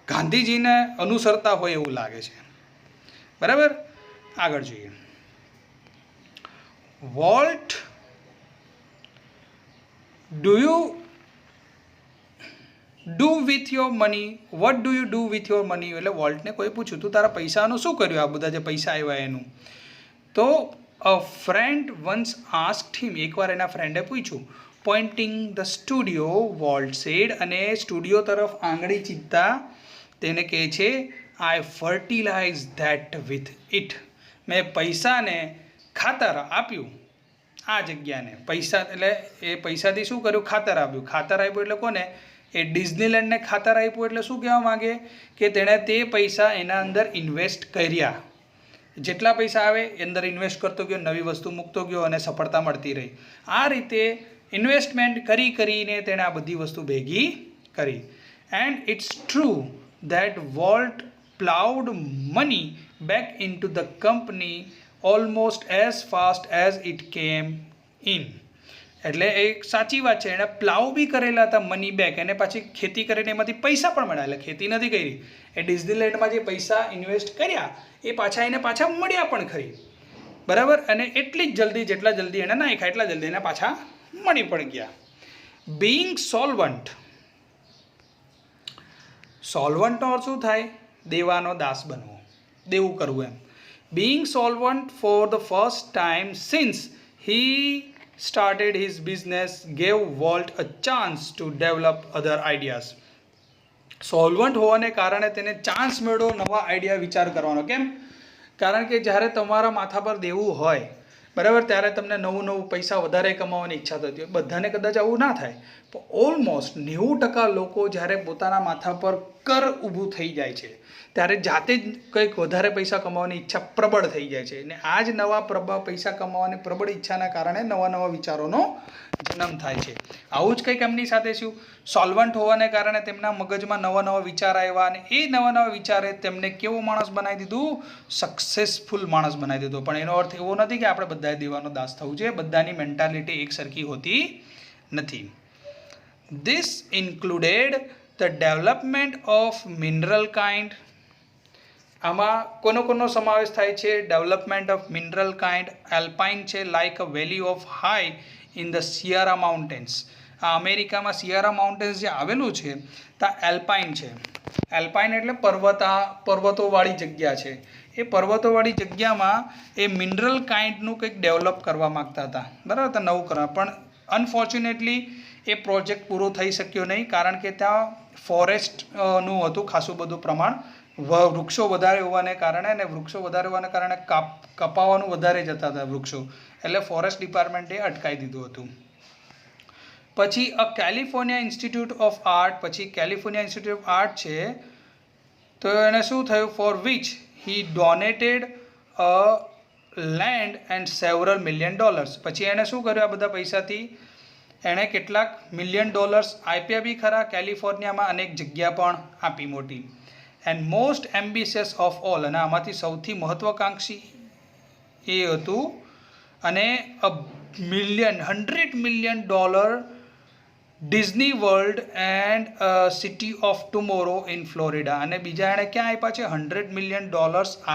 ગાંધીજીને અનુસરતા હોય એવું લાગે છે, બરાબર. આગળ જોઈએ. Volt do you do with your money, what do you do with your money. એટલે વોલ્ટને કોઈ પૂછ્યું તું તારા પૈસાનું શું કર્યું, આ બધા જે પૈસા આવ્યા એનું. તો a friend once asked him, એકવાર એના ફ્રેન્ડે પૂછ્યું. Pointing the studio, Walt said, અને સ્ટુડિયો તરફ આંગળી ચીંધતા તેને કહે છે, I fertilize that with it. મેં પૈસાને ખાતર આપ્યું, આ જગ્યાને પૈસા, એટલે એ પૈસાથી શું કર્યું, ખાતર આપ્યું. ખાતર આપ્યું એટલે કોને, એ ડિઝનીલેન્ડને ખાતર આપ્યું. એટલે શું કહેવા માગે કે તેણે તે પૈસા એના અંદર ઇન્વેસ્ટ કર્યા. જેટલા પૈસા આવે એ અંદર ઇન્વેસ્ટ કરતો ગયો, નવી વસ્તુ મૂકતો ગયો અને સફળતા મળતી રહી. આ રીતે ઇન્વેસ્ટમેન્ટ કરીને તેણે આ બધી વસ્તુ ભેગી કરી. And it's true that Walt ploughed money back in to the company almost as fast as it came in. એટલે એક સાચી વાત છે, એણે પ્લાવ બી કરેલા હતા મની બેક, એને પાછી ખેતી કરીને એમાંથી પૈસા પણ મળ્યા. એટલે ખેતી નથી કરી, એ ડિઝનીલેન્ડમાં જે પૈસા ઇન્વેસ્ટ કર્યા એ પાછા એને પાછા મળ્યા પણ ખરી, બરાબર. અને એટલી જ જલ્દી, જેટલા જલ્દી એને નાખ્યા એટલા જલ્દી એને પાછા મળી પણ ગયા. બીઈંગ સોલ્વન્ટ, સોલ્વન્ટનો અર્થ શું થાય, દેવાનો દાસ બનવો, દેવું કરવું એમ. Being solvent for the first time since he started his business gave Walt a chance to develop other ideas. Solvent હોવાને કારણે તેને ચાન્સ મળ્યો નવા આઈડિયા વિચાર કરવાનો. કેમ? કારણ કે જ્યારે તમારા માથા પર દેવું હોય, બરાબર, ત્યારે તમને નવું પૈસા વધારે કમાવાની ઈચ્છા થતી હોય. બધાને કદાચ આવું ના થાય, પણ ઓલમોસ્ટ 90% લોકો જ્યારે પોતાના માથા પર કર ઊભું થઈ જાય છે ત્યારે જાતે જ કંઈક વધારે પૈસા કમાવાની ઈચ્છા પ્રબળ થઈ જાય છે. અને આ જ નવા પૈસા કમાવાની પ્રબળ ઈચ્છાના કારણે નવા વિચારોનો જન્મ થાય છે. આવું જ કંઈક એમની સાથે શું, સોલ્વન્ટ હોવાને કારણે તેમના મગજમાં નવા વિચાર આવ્યા, અને એ નવા વિચારે તેમને કેવો માણસ બનાવી દીધું, સક્સેસફુલ માણસ બનાવી દીધો. પણ એનો અર્થ એવો નથી કે આપણે બધાએ દેવાનો દાસ થવું છે. બધાની મેન્ટાલિટી એક સરખી હોતી નથી. This included the development of mineral kind. આમાં કોનો સમાવેશ થાય છે, development of mineral kind. Alpine છે, like a valley of high in the Sierra mountains. આ અમેરિકામાં સિયારા માઉન્ટેન્સ જે આવેલું છે ત્યાં એલ્પાઇન છે. એલ્પાઇન એટલે પર્વતોવાળી જગ્યા છે. એ પર્વતોવાળી જગ્યામાં એ મિનરલ કાઇન્ડનું કંઈક ડેવલપ કરવા માગતા હતા, બરાબર, તો નવું કરવા. પણ અનફોર્ચ્યુનેટલી એ પ્રોજેક્ટ પૂરો થઈ શક્યો નહીં, કારણ કે ત્યાં ફોરેસ્ટનું હતું ખાસું બધું પ્રમાણ. વૃક્ષો વધારે હોવાને કારણે, અને વૃક્ષો વધારે હોવાને કારણે કપાવાનું વધારે જતા હતા વૃક્ષો, એટલે ફોરેસ્ટ ડિપાર્ટમેન્ટે અટકાવી દીધું હતું. પછી કેલિફોર્નિયા ઇન્સ્ટિટ્યૂટ ઓફ આર્ટ, પછી કેલિફોર્નિયા ઇન્સ્ટિટ્યૂટ ઓફ આર્ટ છે, તો એને શું થયું, for which he donated a land and several $1 million. પછી એણે શું કર્યું, આ બધા પૈસાથી એણે કેટલાક $1 million આપ્યા બી ખરા. કેલિફોર્નિયામાં અનેક જગ્યા પણ આપી મોટી. And most ambitious of all, અને આમાંથી સૌથી મહત્વાકાંક્ષી એ હતું, અને $100 million Disney world and city of tomorrow in Florida. અને બીજા એણે ક્યાં આપ્યા છે, $100 million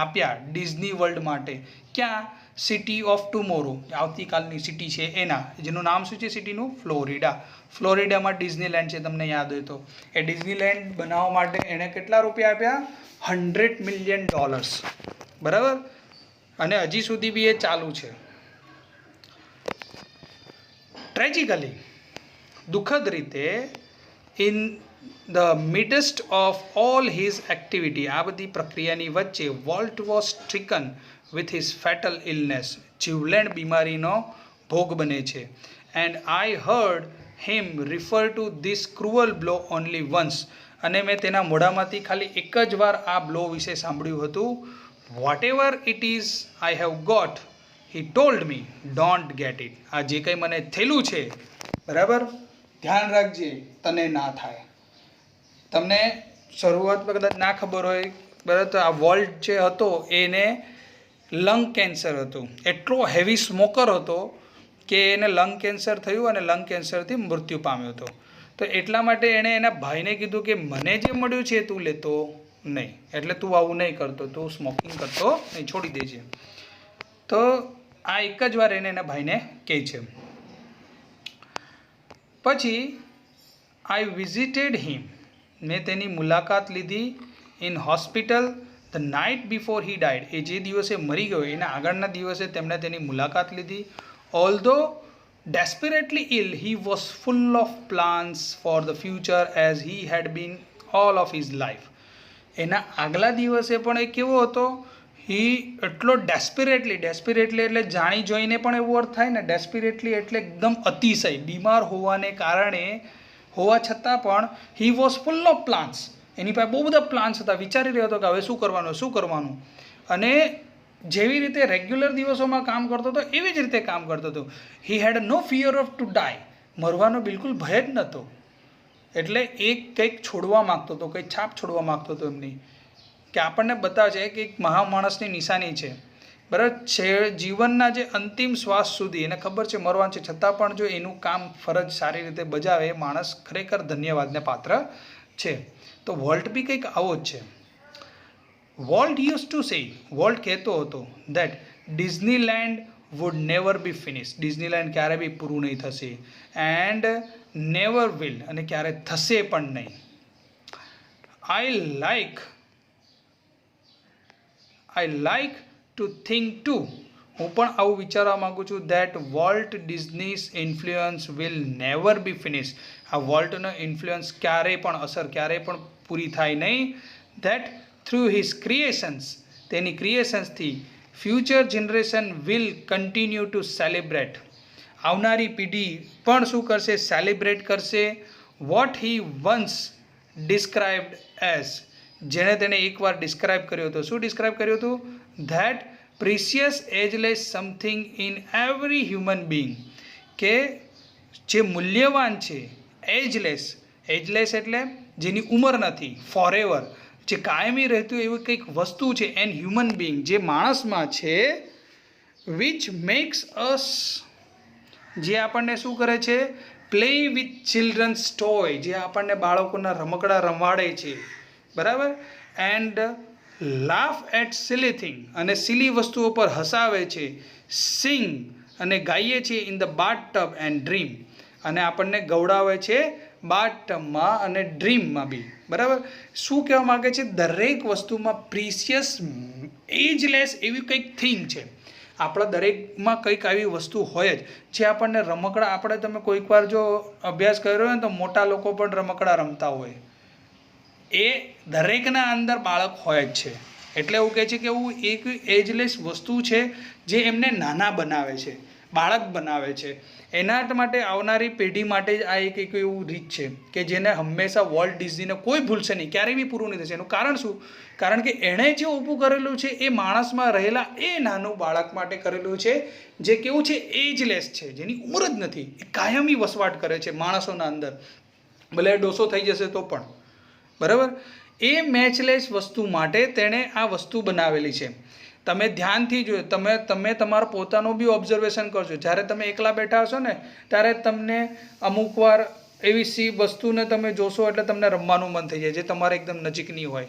આપ્યા ડિઝની વર્લ્ડ માટે. ક્યાં? સિટી ઓફ ટુમોરો, આવતીકાલની સિટી છે એના, જેનું નામ શું છે સિટીનું, ફ્લોરિડા. ફ્લોરિડામાં ડિઝનીલેન્ડ છે, તમને યાદ હોય તો. એ ડિઝનીલેન્ડ બનાવવા માટે એણે કેટલા રૂપિયા આપ્યા, $100 million, બરાબર. અને હજી સુધી બી એ ચાલુ છે. ટ્રેજિકલી, દુઃખદ રીતે, in the midst of all his activity, આ બધી પ્રક્રિયાની વચ્ચે Walt was stricken with his fatal illness, જીવલેણ બીમારીનો ભોગ બને છે. And I heard him refer to this cruel blow only once. અને મેં તેના મોઢામાંથી ખાલી એક જ વાર આ બ્લો વિશે સાંભળ્યું હતું. Whatever it is I have got he told me don't get it. આ જે કંઈ મને થયેલું છે, બરાબર, ધ્યાન રાખજે તને ના થાય. તમને શરૂઆતમાં કદાચ ના ખબર હોય, બરાબર, તો આ વોલ્ટ જે હતો એને લંગ કેન્સર હતું. એટલો હેવી સ્મોકર હતો કે એને લંગ કેન્સર થયું અને લંગ કેન્સરથી મૃત્યુ પામ્યો હતો. તો એટલા માટે એણે એના ભાઈને કીધું કે મને જે મળ્યું છે તું લેતો નહીં, એટલે તું આવું નહીં કરતો, તું સ્મોકિંગ કરતો નહીં, છોડી દેજે. તો આ એક જ વાર એને એના ભાઈને કહે છે. પછી આઈ વિઝિટેડ હિમ, મેં તેની મુલાકાત લીધી in hospital the night before he died, એ જે દિવસે મરી ગયો એના આગળના દિવસે તેમણે તેની મુલાકાત લીધી. ઓલ્ધો desperately ill, he was full of plans for the future as he had been all of his life. એના આગલા દિવસે પણ એ કેવો હતો, હી એટલો ડેસ્પિરેટલી એટલે જાણી જોઈને પણ એવો અર્થ થાય ને, ડેસ્પિરેટલી એટલે એકદમ અતિશય બીમાર હોવાને કારણે હોવા છતાં પણ he was full of plans, એની પાસે બહુ બધા પ્લાન્સ હતા, વિચારી રહ્યો હતો કે હવે શું કરવાનું. અને જેવી રીતે રેગ્યુલર દિવસોમાં કામ કરતો હતો એવી જ રીતે કામ કરતો હતો. હી હેડ નો ફિયર ઓફ ટુ ડાય, મરવાનો બિલકુલ ભય જ નહોતો. એટલે એ કંઈક છોડવા માગતો હતો, કંઈક છાપ છોડવા માગતો હતો એમની, કે આપણને બતાવે છે કે એક મહામાણસની નિશાની છે, બરાબર છે. જીવનના જે અંતિમ શ્વાસ સુધી એને ખબર છે મરવાનું છે, છતાં પણ જો એનું કામ ફરજ સારી રીતે બજાવે એ માણસ ખરેખર ધન્યવાદને પાત્ર છે. તો વોલ્ટ બી કંઈક આવો જ છે. Walt use to say, Walt કહેતો હતો that Disneyland would never be finish, Disneyland ક્યારે બી પૂરું નહીં થશે, એન્ડ નેવર વિલ, અને ક્યારે થશે પણ નહીં. I like to think too, હું પણ આવું વિચારવા માગું છું that Walt Disney's influence will never be finish, આ વોલ્ટનો ઇન્ફ્લુઅન્સ ક્યારેય પણ અસર ક્યારેય પણ પૂરી થાય નહીં. દેટ થ્રુ હિઝ ક્રિએશન્સ, તેની ક્રિએશન્સથી future generation will continue to celebrate, આવનારી પેઢી પણ શું કરશે, સેલિબ્રેટ કરશે. What he once described as, જેણે તેને એકવાર ડિસ્ક્રાઇબ કર્યો હતો. શું ડિસ્ક્રાઇબ કર્યું હતું? That precious ageless something in every human being, કે જે મૂલ્યવાન છે, એજલેસ એટલે જેની ઉંમર નથી, ફોરએવર, જે કાયમી રહેતું એવી કંઈક વસ્તુ છે, એન હ્યુમન બિંગ, જે માણસમાં છે, વિચ મેક્સ અસ, જે આપણને શું કરે છે, પ્લે વિથ ચિલ્ડ્રન્સ ટોય, જે આપણને બાળકોના રમકડા રમાડે છે, બરાબર, and laugh at silly thing, અને સિલી વસ્તુઓ પર હસાવે છે, સિંગ, અને ગાઈએ છીએ in the bathtub and dream, અને આપણને ગવડાવે છે બાથ ટબમાં અને ડ્રીમમાં બી, બરાબર. શું કહેવા માગે છે? દરેક વસ્તુમાં પ્રિસિયસ એજલેસ એવી કંઈક થિંગ છે. આપણા દરેકમાં કંઈક આવી વસ્તુ હોય જ જે આપણને રમકડા, આપણે તમે કોઈક વાર જો અભ્યાસ કર્યો હોય ને તો મોટા લોકો પણ રમકડા રમતા હોય, એ દરેકના અંદર બાળક હોય જ છે. એટલે એવું કહે છે કે એવું એક એજલેસ વસ્તુ છે જે એમને નાના બનાવે છે, બાળક બનાવે છે. એના માટે આવનારી પેઢી માટે જ આ એક એવું રીત છે કે જેને હંમેશા વોલ્ટ ડિઝનીને કોઈ ભૂલશે નહીં, ક્યારેય બી પૂરું નહીં થશે. એનું કારણ શું? કારણ કે એણે જે ઊભું કરેલું છે એ માણસમાં રહેલા એ નાનું બાળક માટે કરેલું છે, જે કેવું છે, એજલેસ છે, જેની ઉંમર જ નથી, એ કાયમી વસવાટ કરે છે માણસોના અંદર, ભલે ડોસો થઈ જશે તો પણ, બરાબર. એ મેચલેસ વસ્તુ માટે તેણે આ વસ્તુ બનાવેલી છે. તમે ધ્યાનથી જોયો, તમે તમારા પોતાનું બી ઓબ્ઝર્વેશન કરજો. જ્યારે તમે એકલા બેઠા હશો ને ત્યારે તમને અમુક વાર એવી વસ્તુને તમે જોશો એટલે તમને રમવાનું મન થઈ જાય જે તમારે એકદમ નજીકની હોય.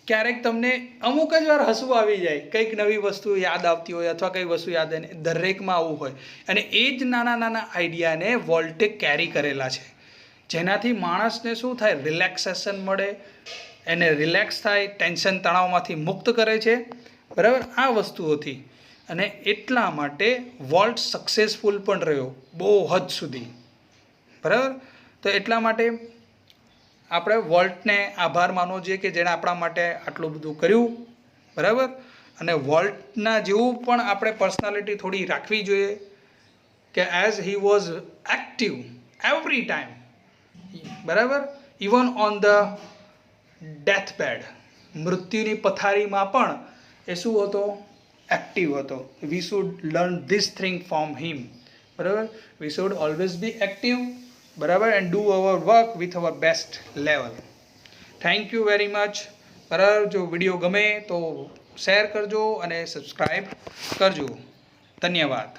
ક્યારેક તમને અમુક જ વાર હસવું આવી જાય, કંઈક નવી વસ્તુ યાદ આવતી હોય અથવા કંઈ વસ્તુ યાદ આવે, દરેકમાં આવું હોય. અને એ જ નાના નાના આઈડિયાને વોલ્ટે કેરી કરેલા છે, જેનાથી માણસને શું થાય, રિલેક્સેશન મળે, એને રિલેક્સ થાય, ટેન્શન તણાવમાંથી મુક્ત કરે છે, બરાબર, આ વસ્તુઓથી. અને એટલા માટે વોલ્ટ સક્સેસફુલ પણ રહ્યો બહુ હદ સુધી, બરાબર. તો એટલા માટે આપણે વોલ્ટને આભાર માનવો જોઈએ કે જેણે આપણા માટે આટલું બધું કર્યું, બરાબર. અને વોલ્ટના જેવું પણ આપણે પર્સનાલિટી થોડી રાખવી જોઈએ કે as he was active every time, બરાબર, even on the death bed, મૃત્યુની પથારીમાં પણ એ શું હતો, એક્ટિવ હતો. We should learn this thing from him. બરાબર, we should always be active, બરાબર, and do our work with our best level. Thank you very much. બરાબર, જો વિડીયો ગમે તો શેર કરજો અને સબસ્ક્રાઈબ કરજો. ધન્યવાદ.